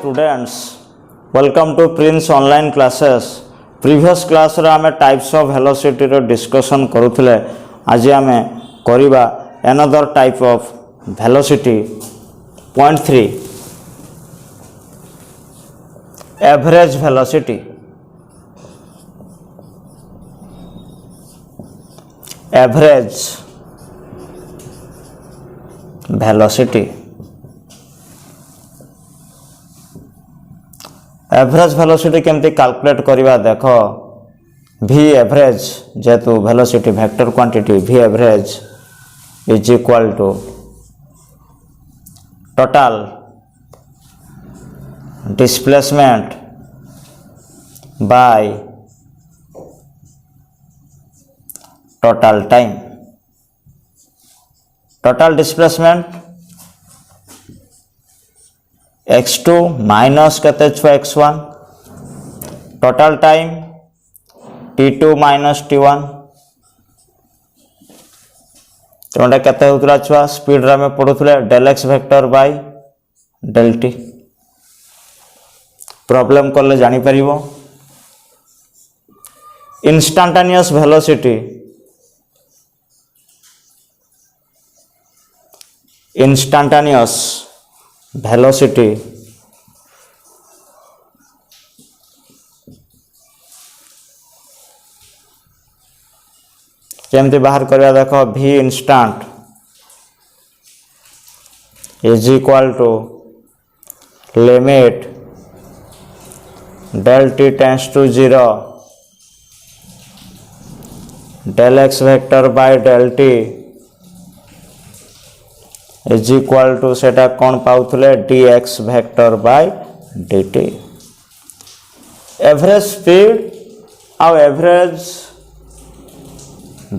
students, welcome to Prince online classes. Previous class रे आमे types of velocity row discussion करुथिले. आज आमे करिबा another type of velocity. Point 3, average velocity. Average velocity. Average velocity केमती calculate करिबा देखो v average जेतु velocity vector quantity v average is equal to total displacement by total time. Total displacement x2 minus केते छुआ x1 total time t2 minus t1 तोंडा केते होतला छुआ स्पीड रे में पडुथले del x vector by del t. Problem करले जानि परिबो इंस्टैंटेनियस वेलोसिटी. इंस्टैंटेनियस velocity केमती बाहर करवा देखो v instant is equal to limit del t tends to 0 del x vector by del t is equal to सेटा कौन पाउथले dx vector by dt. Average speed और average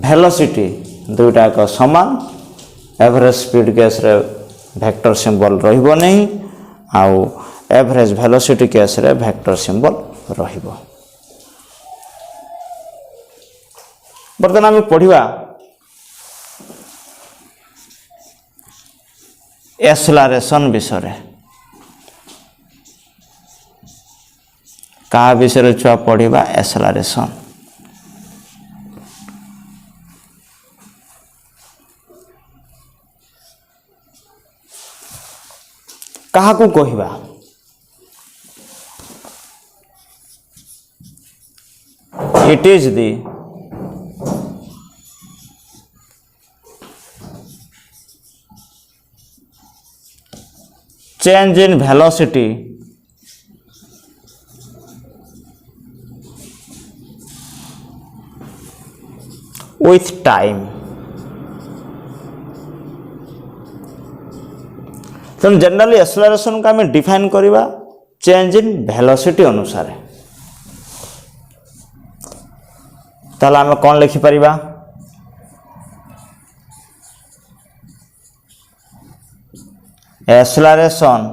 velocity दुटा को समान. एवरेज स्पीड केस रे वेक्टर सिंबल रहिबो नहीं आउ एवरेज वेलोसिटी केस रे वेक्टर सिंबल रहिबो. बर्तमान हम पढ़िबा एक्सेलरेशन विषय. का विषय छुआ पढ़िबा एक्सेलरेशन. कहा को कहिबा it is the change in velocity with time. तो जनरली एक्सेलरेशन का हमें डिफाइन करिबा चेंज इन वेलोसिटी अनुसार. ताला हमें कौन लिखि परिबा एक्सेलरेशन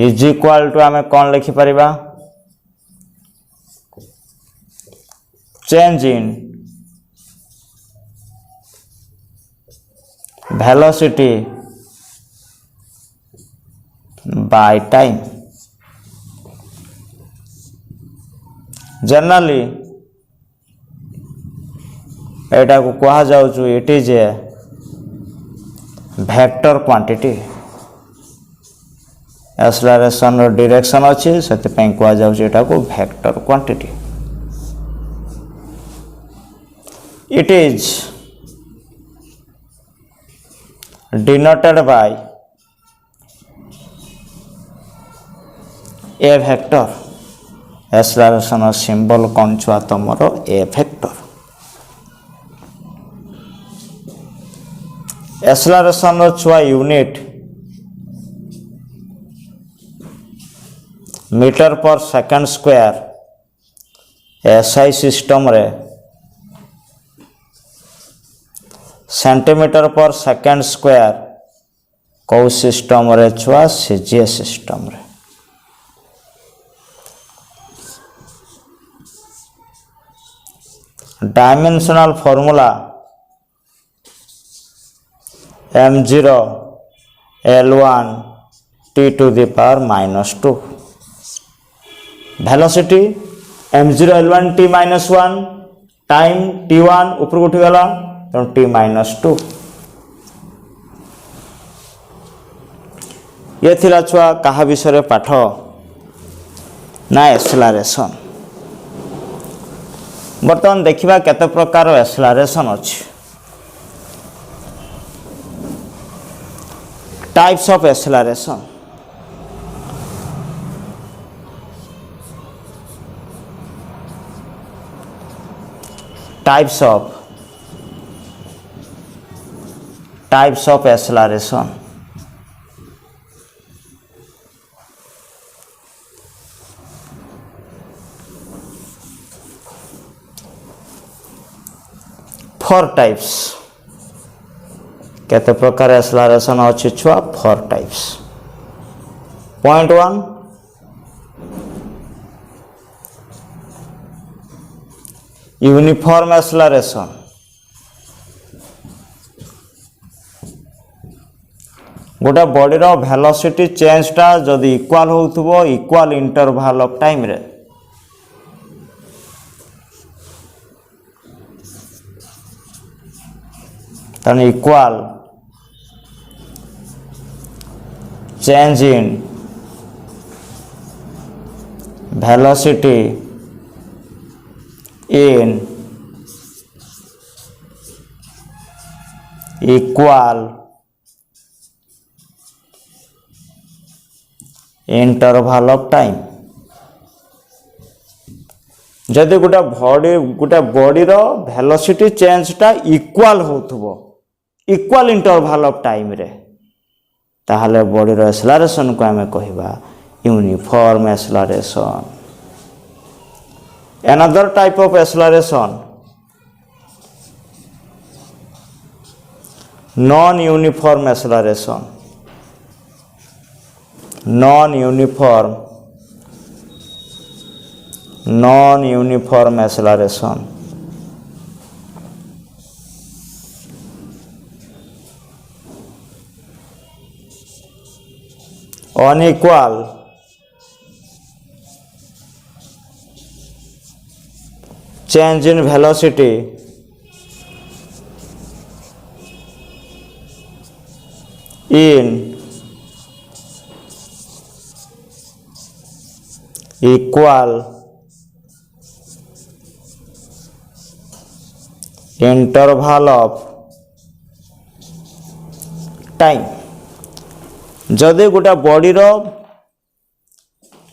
इज इक्वल टू आमे कौन लिखि परिबा change in velocity by time. Generally एटा को कहा जाउछु it is a vector quantity. Acceleration रो डायरेक्शन अछि सेते पय कहा जाउछ एटा को vector quantity. It is denoted by a vector. Acceleration symbol कोन छुआ तमरो ए वेक्टर. एक्सेलरेशन रो छुआ unit metre per second square. SI system रे सेंटीमीटर पर सेकंड स्क्वायर को सिस्टम रे छुआ सीजीएस सिस्टम रे. Dimensional formula m0 l1 t to the power -2. velocity m0 l1 t -1, time t1 ऊपर उठी गला तो t -2. ये थिला छुआ कहा विषय पाठ ना एक्सेलरेशन. बर्तमान देखिबा केते प्रकार एक्सेलरेशन अछि. Types of acceleration. Types of acceleration. Four types. केते प्रकार एक्सेलरेशन अछि छुआ? Four types. Point 1 uniform acceleration. गोटे बॉडी रो वेलोसिटी चेंज टा जदि इक्वल होउथबो इक्वल इंटरवल ऑफ टाइम रे, तन equal change in velocity in equal interval of time. जदि गोटे बॉडी रो वेलोसिटी चेंज टा इक्वल होथबो इक्वल इंटरवल ऑफ टाइम रे, ताहले बॉडी रो एक्सेलरेशन को हमें कहबा uniform acceleration. Another type of acceleration, non-uniform acceleration. Non-uniform acceleration. Unequal change in velocity in equal interval of time. जदि गोटे बॉडी रो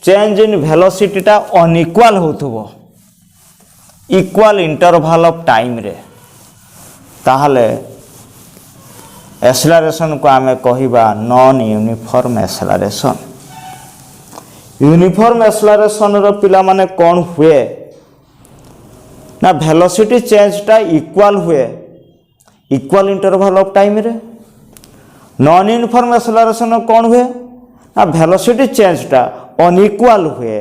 चेंज इन वेलोसिटी टा अनइक्वल होथबो इक्वल इंटरवल ऑफ टाइम रे, ताहले एक्सेलरेशन को आमे कहिबा non uniform acceleration. Uniform acceleration रो पिला माने कोन हुए ना वेलोसिटी चेंज टा इक्वल हुए इक्वल इंटरवल ऑफ टाइम रे. नॉन यूनिफॉर्म एक्सेलरेशन कोन हुए ना वेलोसिटी चेंज टा अनइक्वल हुए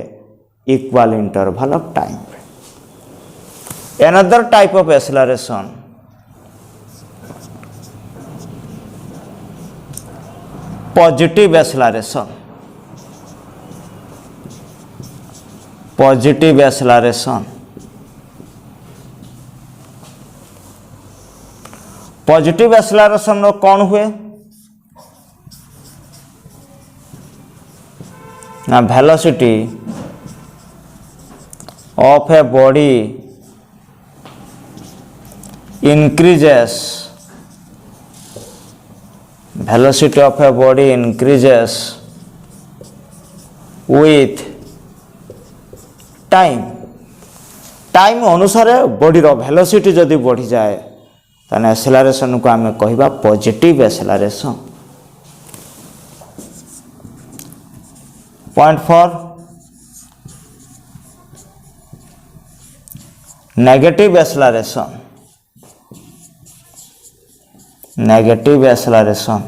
equal interval of time. Another type of acceleration, positive acceleration. Positive acceleration. Positive acceleration रो कौन हुए ना velocity of a body increases, velocity of a body increases with time. Time अनुसार body रो velocity जदि बढ़ी जाए ताने एक्सेलरेशन को आमे कहिबा positive acceleration. Point 4 negative acceleration. Negative acceleration.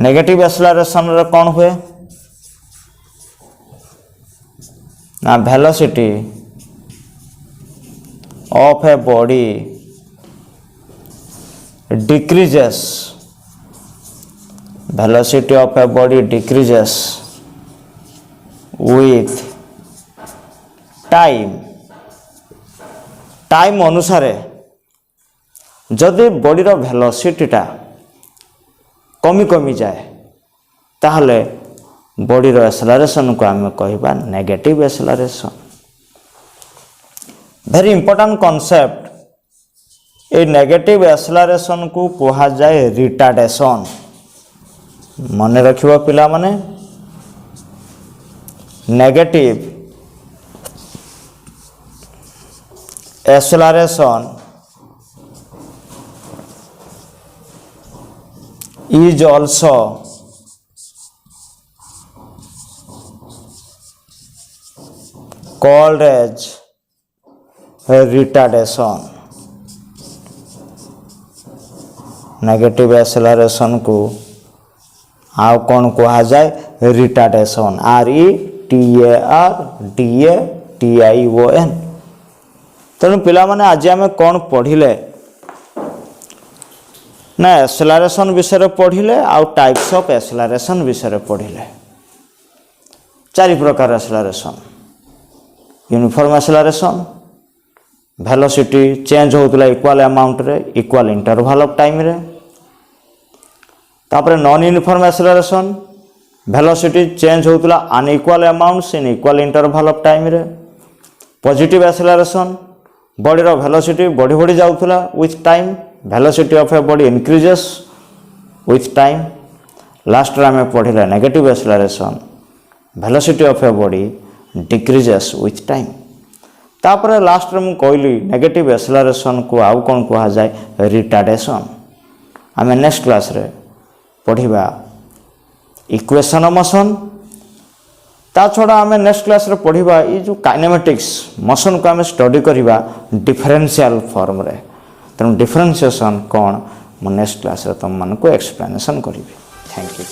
Negative acceleration रे कौन हुए ना velocity of a body decreases velocity of a body decreases with time time अनुसार जदि बॉडी रो वेलोसिटीटा कमी कमी जाए ताहले बॉडी रो एक्सेलरेशन को आम कहबा negative acceleration. Very important concept ए नेगेटिव एक्सेलरेशन को कहा जाए रिटार्डेशन। मन रखिबा पिला माने negative acceleration is also called as a retardation। Negative acceleration को आउ कौन कहा जाए रिटार्डेशन। RETARDATION। तेणु पिला माने आज आम कौन पढ़िले ना एक्सेलरेशन विषय पढ़िले आउ टाइप्स ऑफ एक्सेलरेशन विषय पढ़िले। चारि प्रकार acceleration uniform acceleration velocity change होतला इक्वल अमाउंट रे इक्वल इंटरवल ऑफ टाइम रे। तापर non uniform acceleration velocity change होतला unequal amounts in equal interval of time रे। पॉजिटिव एक्सेलरेशन बॉडी रो वेलोसिटी बढ़ी बढ़ी जाउथला with time velocity of a body increases with time. Last रे हमें पढ़िला negative acceleration velocity of a body decreases with time. तापर लास्ट रे मु कहली नेगेटिव एक्सेलरेशन को आउ कोन कहा जाए रिटार्डेशन। हमें नेक्स्ट क्लास रे पढ़िबा इक्वेशन ऑफ मोशन। ता छड़ा आम नेक्स्ट क्लास रे पढ़िबा ये जो काइनेमेटिक्स मोशन को आम स्टडी करिबा डिफरेंशियल फॉर्म रे। तेणु डिफरेंशिएशन कौन मु नेक्स्ट क्लास रे तुम मन को एक्सप्लेनेशन करिबी। Thank you.